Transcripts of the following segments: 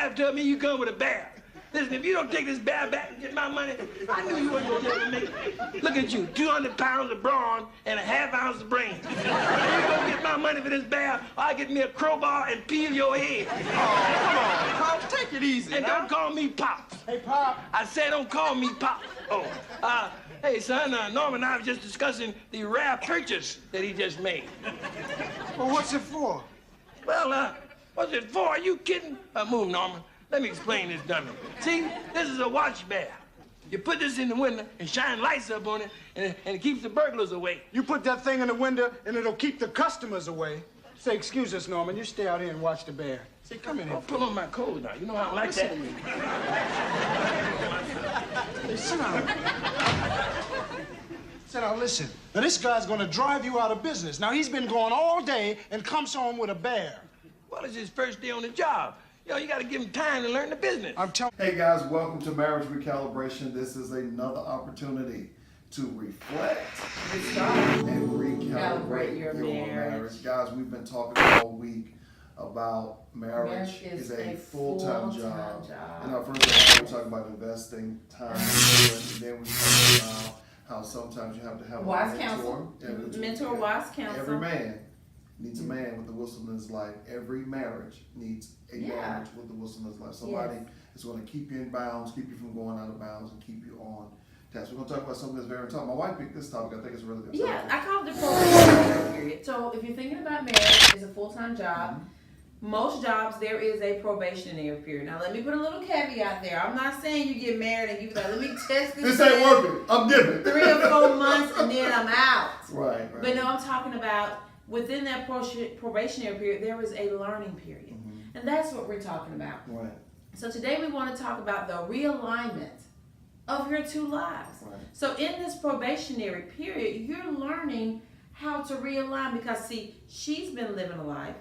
bathtub, me, you come with a bear. Listen, if you don't take this bear back and get my money, I knew you wasn't gonna be able to make it. Look at you, 200 pounds of brawn and a half ounce of brains. You gonna get my money for this bear, or I get me a crowbar and peel your head. Oh, come on, Pop, take it easy. And don't call me Pop. Hey, Pop. I said don't call me Pop. Oh, hey, son, Norman and I were just discussing the rare purchase that he just made. Well, what's it for? Well, what's it for? Are you kidding? Move, Norman. Let me explain this dummy. See, this is a watch bear. You put this in the window and shine lights up on it, and it keeps the burglars away. You put that thing in the window, and it'll keep the customers away. Say, excuse us, Norman. You stay out here and watch the bear. Say, come in here. I'll pull on my coat now. You know how I like that. Hey, sit down. Sit down, listen. Now, this guy's gonna drive you out of business. Now, he's been gone all day and comes home with a bear. Well, it's his first day on the job. You gotta give him time to learn the business. Hey guys, welcome to Marriage Recalibration. This is another opportunity to reflect and recalibrate your marriage. Guys, we've been talking all week about marriage is a full-time job. In our first episode, we talked about investing time, and then we talked about how sometimes you have to have wise a mentor. Mentor, wise counsel. Every man needs a man with the wisdom in his life. Every marriage needs a marriage with the wisdom in his life. Somebody is going to keep you in bounds, keep you from going out of bounds, and keep you on task. We're going to talk about something that's very important. My wife picked this topic. I think it's really good. Yeah, I call it the probation period. So if you're thinking about marriage, it's a full-time job. Most jobs, there is a probationary period. Now, let me put a little caveat there. I'm not saying you get married and you be like, let me test this. This ain't working. I'm giving. 3 or 4 months and then I'm out. Right. But no, I'm talking about within that probationary period, there is a learning period. And that's what we're talking about. Right. So today we want to talk about the realignment of your two lives. Right. So in this probationary period, you're learning how to realign because, see, she's been living a life.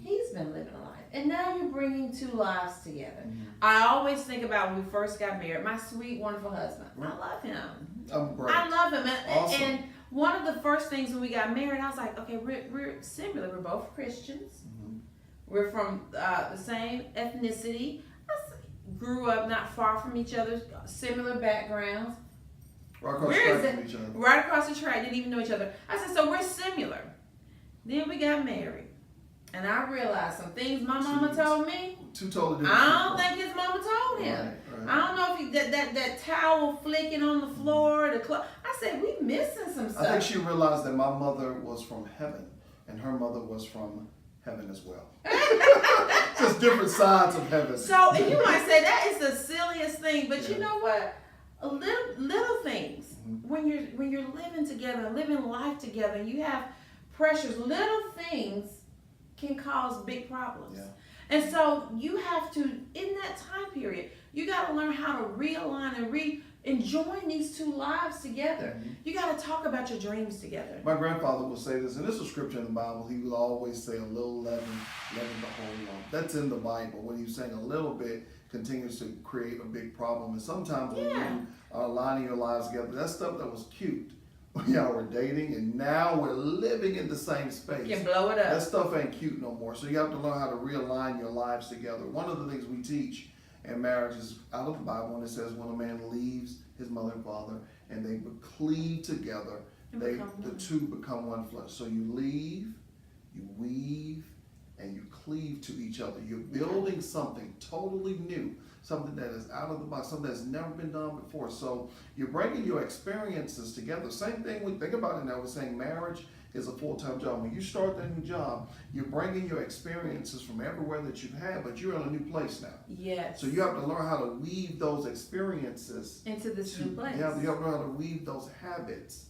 He's been living a life. And now you're bringing two lives together. I always think about when we first got married, my sweet, wonderful husband. I love him. I'm great. I love him. Awesome. And one of the first things when we got married, I was like, okay, we're similar. We're both Christians. We're from the same ethnicity. Grew up not far from each other, similar backgrounds. Right across the track from each other. Right across the track, didn't even know each other. I said, so we're similar. Then we got married. And I realized some things my mama told me. Two totally different I don't think his mama told him. Right. I don't know if he, that towel flicking on the floor, I said, we missing some stuff. I think she realized that my mother was from heaven and her mother was from heaven as well. Just different sides of heaven. So, and you might say that is the silliest thing, but you know what? Little things. When you're living together, living life together, and you have pressures, little things can cause big problems. Yeah. And so you have to, in that time period, you got to learn how to realign and join these two lives together. You got to talk about your dreams together. My grandfather would say this, and this is scripture in the Bible. He would always say, a little leaven the whole lump. That's in the Bible. When he was saying a little bit continues to create a big problem. And sometimes when you are aligning your lives together, that stuff that was cute when y'all were dating and now we're living in the same space. You can blow it up. That stuff ain't cute no more. So you have to learn how to realign your lives together. One of the things we teach in marriage is out of the Bible, and it says when a man leaves his mother and father and they cleave together, the two become one flesh. So you leave, you weave, and you cleave to each other. You're building something totally new, something that is out of the box, something that's never been done before. So you're bringing your experiences together. Same thing we think about it now. We're saying marriage is a full-time job. When you start that new job, you're bringing your experiences from everywhere that you've had, but you're in a new place now. Yes. So you have to learn how to weave those experiences into this new place. You have to learn how to weave those habits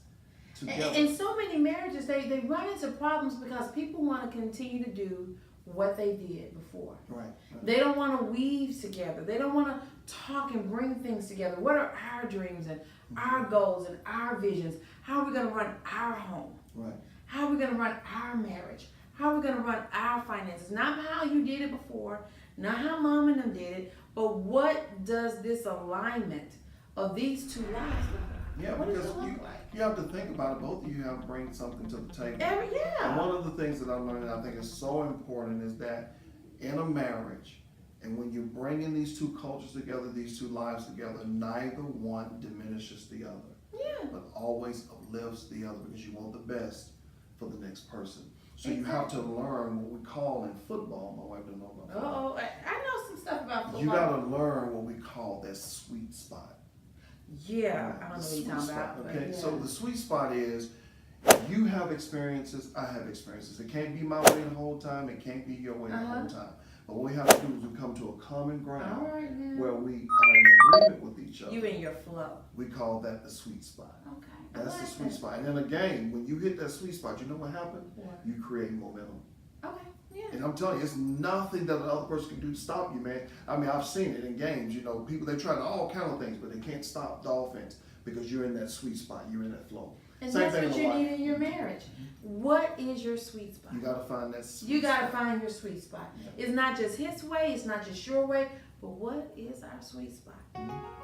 together. And so many marriages, they run into problems because people want to continue to do what they did before. Right. They don't want to weave together. They don't want to talk and bring things together. What are our dreams and our goals and our visions? How are we going to run our home? Right. How are we going to run our marriage? How are we going to run our finances? Not how you did it before, not how mom and them did it, but what does this alignment of these two lives look like? Yeah, what because does it look like? You have to think about it. Both of you have to bring something to the table. And Yeah. one of the things that I'm learning, I think is so important, is that in a marriage, And when you're bringing these two cultures together, these two lives together, neither one diminishes the other. Yeah. But always uplifts the other because you want the best for the next person. So you have to learn what we call in football. My wife doesn't know about football. I know some stuff about football. You got to learn what we call that sweet spot. Yeah, I don't know what you're talking about. Okay, yeah. so the sweet spot is you have experiences, I have experiences. It can't be my way the whole time. It can't be your way the whole time. But what we have to do is we come to a common ground where we are in agreement with each other. You in your flow. We call that the sweet spot. Okay. That's the sweet spot. And then again, when you hit that sweet spot, you know what happened? What? You create momentum. Okay. Yeah. And I'm telling you, it's nothing that another person can do to stop you, man. I mean, I've seen it in games. You know, people, they try all kind of things, but they can't stop the offense because you're in that sweet spot. You're in that flow. And Same that's thing what in you life. need in your marriage. What is your sweet spot? You got to find that sweet You got to spot. find your sweet spot. Yeah. It's not just his way. It's not just your way. But what is our sweet spot?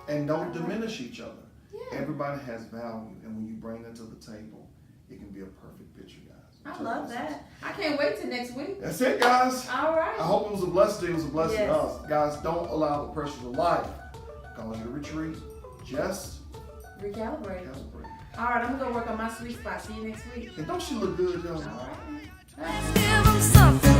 And don't diminish each other. Yeah. Everybody has value, and when you bring that to the table, it can be a perfect picture, guys. I love that. I can't wait till next week. That's it, guys. All right. I hope it was a blessing. It was a blessing to Yes. us. Guys, don't allow the pressures of life cause you to retreat. Just Recalibrate. calibrate. All right, I'm going to go work on my sweet spot. See you next week. And don't she look good, y'all? All right. Let's give 'em something.